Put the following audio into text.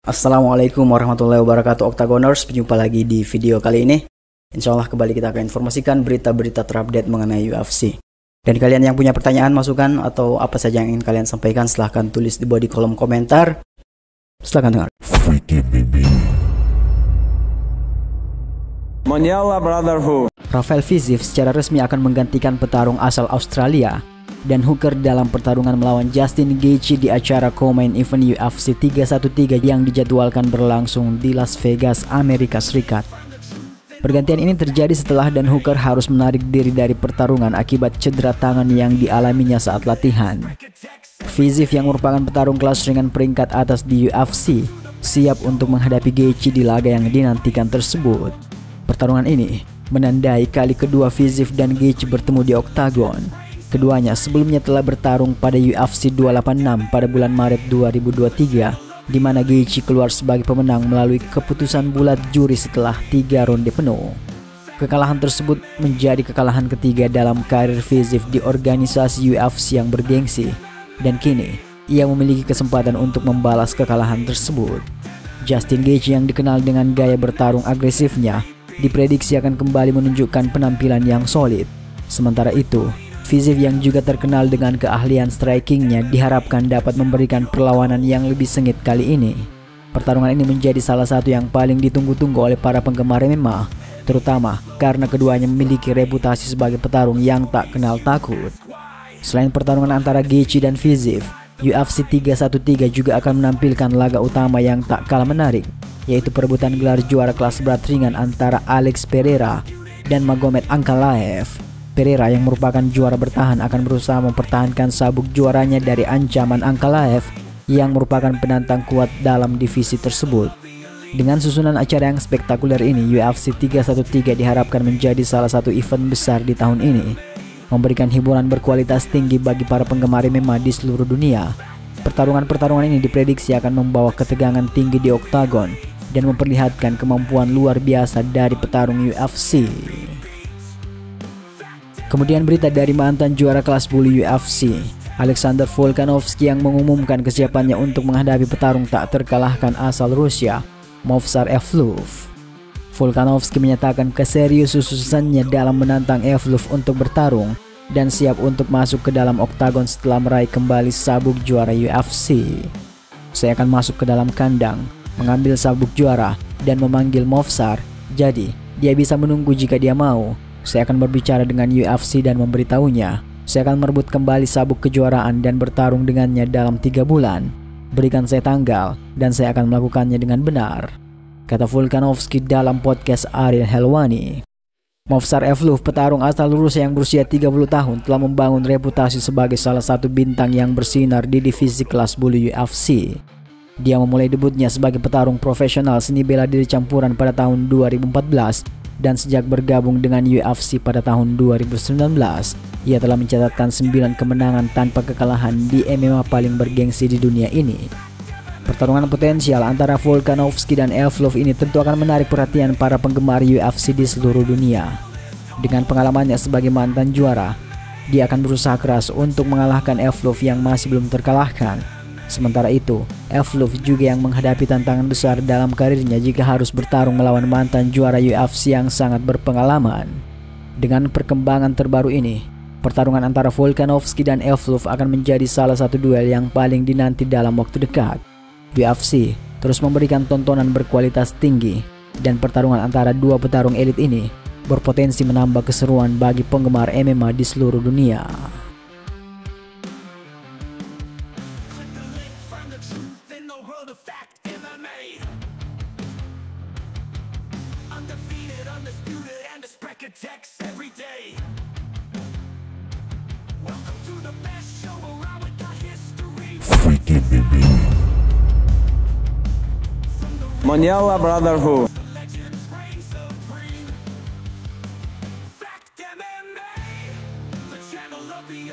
Assalamualaikum warahmatullahi wabarakatuh Octagoners, berjumpa lagi di video kali ini. Insya Allah kembali kita akan informasikan berita-berita terupdate mengenai UFC. Dan kalian yang punya pertanyaan, masukan, atau apa saja yang ingin kalian sampaikan, silahkan tulis di bawah di kolom komentar. Silahkan dengar. Mondial Brotherhood. Rafael Fiziev secara resmi akan menggantikan petarung asal Australia dan Hooker dalam pertarungan melawan Justin Gaethje di acara co-main event UFC 313 yang dijadwalkan berlangsung di Las Vegas, Amerika Serikat. Pergantian ini terjadi setelah Dan Hooker harus menarik diri dari pertarungan akibat cedera tangan yang dialaminya saat latihan. Fiziev yang merupakan petarung kelas ringan peringkat atas di UFC siap untuk menghadapi Gaethje di laga yang dinantikan tersebut. Pertarungan ini menandai kali kedua Fiziev dan Gaethje bertemu di oktagon. Keduanya sebelumnya telah bertarung pada UFC 286 pada bulan Maret 2023, di mana Gaethje keluar sebagai pemenang melalui keputusan bulat juri setelah 3 ronde penuh. Kekalahan tersebut menjadi kekalahan ketiga dalam karir Fiziev di organisasi UFC yang bergengsi, dan kini ia memiliki kesempatan untuk membalas kekalahan tersebut. Justin Gaethje yang dikenal dengan gaya bertarung agresifnya diprediksi akan kembali menunjukkan penampilan yang solid. Sementara itu, Fiziev yang juga terkenal dengan keahlian strikingnya diharapkan dapat memberikan perlawanan yang lebih sengit kali ini. Pertarungan ini menjadi salah satu yang paling ditunggu-tunggu oleh para penggemar MMA, terutama karena keduanya memiliki reputasi sebagai petarung yang tak kenal takut. Selain pertarungan antara Gaethje dan Fiziev, UFC 313 juga akan menampilkan laga utama yang tak kalah menarik, yaitu perebutan gelar juara kelas berat ringan antara Alex Pereira dan Magomed Ankalaev. Pereira yang merupakan juara bertahan akan berusaha mempertahankan sabuk juaranya dari ancaman Ankalaev yang merupakan penantang kuat dalam divisi tersebut. Dengan susunan acara yang spektakuler ini, UFC 313 diharapkan menjadi salah satu event besar di tahun ini, memberikan hiburan berkualitas tinggi bagi para penggemar MMA di seluruh dunia. Pertarungan-pertarungan ini diprediksi akan membawa ketegangan tinggi di oktagon dan memperlihatkan kemampuan luar biasa dari petarung UFC. Kemudian berita dari mantan juara kelas bulu UFC, Alexander Volkanovski, yang mengumumkan kesiapannya untuk menghadapi petarung tak terkalahkan asal Rusia, Movsar Evloev. Volkanovski menyatakan keseriusannya dalam menantang Evloev untuk bertarung dan siap untuk masuk ke dalam oktagon setelah meraih kembali sabuk juara UFC. Saya akan masuk ke dalam kandang, mengambil sabuk juara, dan memanggil Movsar, jadi dia bisa menunggu jika dia mau. Saya akan berbicara dengan UFC dan memberitahunya. Saya akan merebut kembali sabuk kejuaraan dan bertarung dengannya dalam 3 bulan. Berikan saya tanggal dan saya akan melakukannya dengan benar, kata Volkanovski dalam podcast Ariel Helwani. Movsar Evloev, petarung asal Rusia yang berusia 30 tahun, telah membangun reputasi sebagai salah satu bintang yang bersinar di divisi kelas bulu UFC. Dia memulai debutnya sebagai petarung profesional seni bela diri campuran pada tahun 2014, dan sejak bergabung dengan UFC pada tahun 2019, ia telah mencatatkan 9 kemenangan tanpa kekalahan di MMA paling bergengsi di dunia ini. Pertarungan potensial antara Volkanovski dan Evloev ini tentu akan menarik perhatian para penggemar UFC di seluruh dunia. Dengan pengalamannya sebagai mantan juara, dia akan berusaha keras untuk mengalahkan Evloev yang masih belum terkalahkan. Sementara itu, Evloev juga yang menghadapi tantangan besar dalam karirnya jika harus bertarung melawan mantan juara UFC yang sangat berpengalaman. Dengan perkembangan terbaru ini, pertarungan antara Volkanovski dan Evloev akan menjadi salah satu duel yang paling dinanti dalam waktu dekat. UFC terus memberikan tontonan berkualitas tinggi, dan pertarungan antara dua petarung elit ini berpotensi menambah keseruan bagi penggemar MMA di seluruh dunia. Mondial Brotherhood. The channel of the